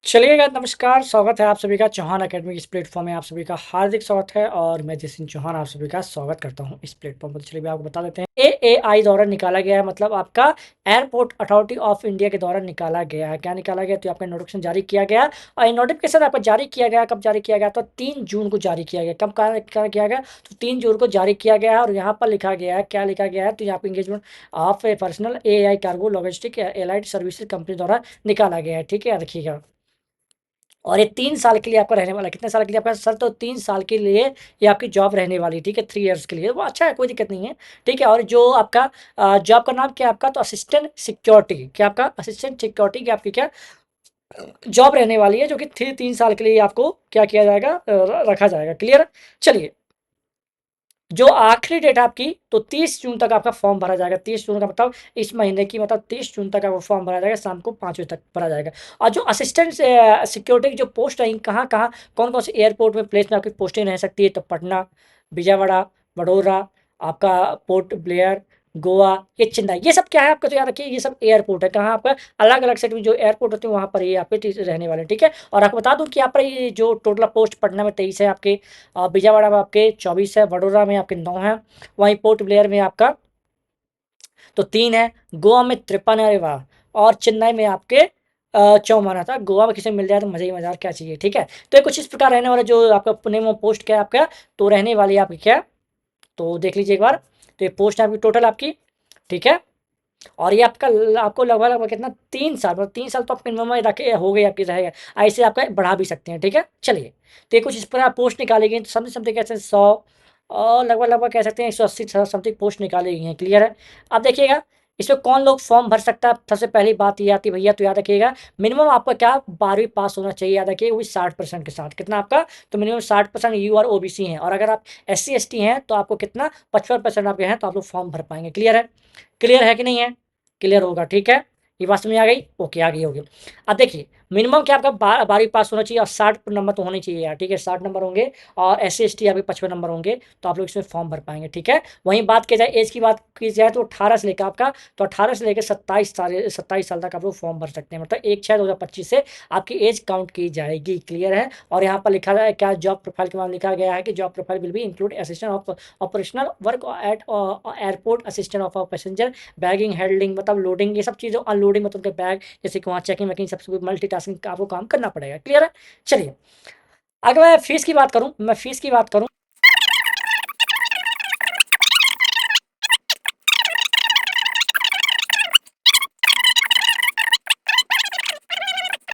चलिए गाइस, नमस्कार। स्वागत है आप सभी का चौहान एकेडमी इस प्लेटफॉर्म में। आप सभी का हार्दिक स्वागत है और मैं जतिन चौहान आप सभी का स्वागत करता हूं इस प्लेटफॉर्म पर। चलिए आपको बता देते हैं, एएआई द्वारा निकाला गया है, मतलब आपका एयरपोर्ट अथॉरिटी ऑफ इंडिया के द्वारा निकाला गया है। क्या निकाला गया, तो आपका नोटिफिकेशन जारी किया गया और ये नोटिफिकेशन आपका जारी किया गया, कब जारी किया गया, तो 3 जून को जारी किया गया। कब किया गया, तो 3 जून को जारी किया गया है। और यहाँ पर लिखा गया है, क्या लिखा गया है, तो यहाँ पर engagement of A personal AI cargo logistic allied services company द्वारा निकाला गया है। ठीक है, रखिएगा। और ये 3 साल के लिए आपका रहने वाला है। कितने साल के लिए आपका सर, तो 3 साल के लिए ये आपकी जॉब रहने वाली है। ठीक है, 3 ईयर्स के लिए वो अच्छा है, कोई दिक्कत नहीं है। ठीक है, और जो आपका जॉब का नाम क्या है आपका, तो असिस्टेंट सिक्योरिटी, क्या आपका असिस्टेंट सिक्योरिटी की आपकी क्या जॉब रहने वाली है, जो कि 3 साल के लिए आपको क्या किया जाएगा, रखा जाएगा। क्लियर है। चलिए, जो आखिरी डेट है आपकी, तो 30 जून तक आपका फॉर्म भरा जाएगा। 30 जून का मतलब इस महीने की, मतलब 30 जून तक आपका फॉर्म भरा जाएगा, शाम को 5 बजे तक भरा जाएगा। और जो असिस्टेंट सिक्योरिटी की जो पोस्ट है, कहाँ कहाँ कौन कौन से एयरपोर्ट में प्लेस में आपकी पोस्टिंग रह सकती है, तो पटना, विजयवाड़ा, वडोदरा, आपका पोर्ट ब्लेयर, गोवा, ये चेन्नई, ये सब क्या है आपका, तो याद रखिए ये सब एयरपोर्ट है। कहाँ आपका अलग अलग सेट में जो एयरपोर्ट होते हैं वहाँ पर ये आपके रहने वाले हैं। ठीक है, और आपको बता दूं कि यहाँ पर ये जो टोटल पोस्ट पटना में 23 है आपके, विजयवाड़ा में आपके 24 है, वडोदरा में आपके 9 है, वहीं पोर्ट ब्लेयर में आपका तो 3 है, गोवा में 53 है, अरे वाह, और चेन्नई में आपके 54 था। गोवा में किसी मिल जाए तो मजा ही मजा, क्या चाहिए। ठीक है, तो ये कुछ इस प्रकार रहने वाला जो आपका पुणे में पोस्ट क्या है आपका, तो रहने वाली है आपकी क्या, तो देख लीजिए एक बार। तो ये पोस्ट है आपकी टोटल आपकी। ठीक है, और ये आपका आपको लगभग लगभग कितना, 3 साल, मतलब 3 साल तो आप मिनिमम रखे हो गई आपकी रहेगा। ऐसे आपका बढ़ा भी सकते हैं। ठीक है, चलिए, तो ये कुछ इस पर पोस्ट निकाली गई, तो समथिंग समथिंग कैसे 100 और लगभग लगभग कह सकते हैं 180 समथिंग पोस्ट निकाली गई हैं। क्लियर है। अब देखिएगा, इसमें कौन लोग फॉर्म भर सकता है। सबसे पहली बात ये आती है भैया, तो याद रखिएगा मिनिमम आपका क्या 12वीं पास होना चाहिए। याद रखिए, वो 60% के साथ। कितना आपका, तो मिनिमम 60% यू आर ओबीसी हैं, और अगर आप SC ST हैं तो आपको कितना 55% आपके हैं, तो आप लोग फॉर्म भर पाएंगे। क्लियर है। क्लियर है कि नहीं है, क्लियर होगा। ठीक है, ये बात समझ में आ गई, ओके आ गई होगी। अब देखिए, मिनिमम क्या आपका 12वीं पास होना चाहिए और 60 नंबर तो होने चाहिए यार। ठीक है, 60 नंबर होंगे और SC ST आपके 55 नंबर होंगे, तो आप लोग इसमें फॉर्म भर पाएंगे। ठीक है, वहीं बात की जाए एज की, बात की जाए तो 18 से लेकर आपका, तो 18 से लेकर 27 साल तक आप लोग फॉर्म भर सकते हैं। मतलब 1/6/2025 से आपकी एज काउंट की जाएगी। क्लियर है। और यहाँ पर लिखा है क्या, जॉब प्रोफाइल के बाद लिखा गया है कि job profile will be include assistant of operational work at airport, assistant of passenger bagging handling, मतलब लोडिंग, ये सब चीज़ें, अनलोडिंग मतलब उनके बैग, जैसे कि वहाँ चेकिंग वैकिंग सब मल्टीटास्किंग का आपको काम करना पड़ेगा। क्लियर है। चलिए, अगर मैं फीस की बात करूँ,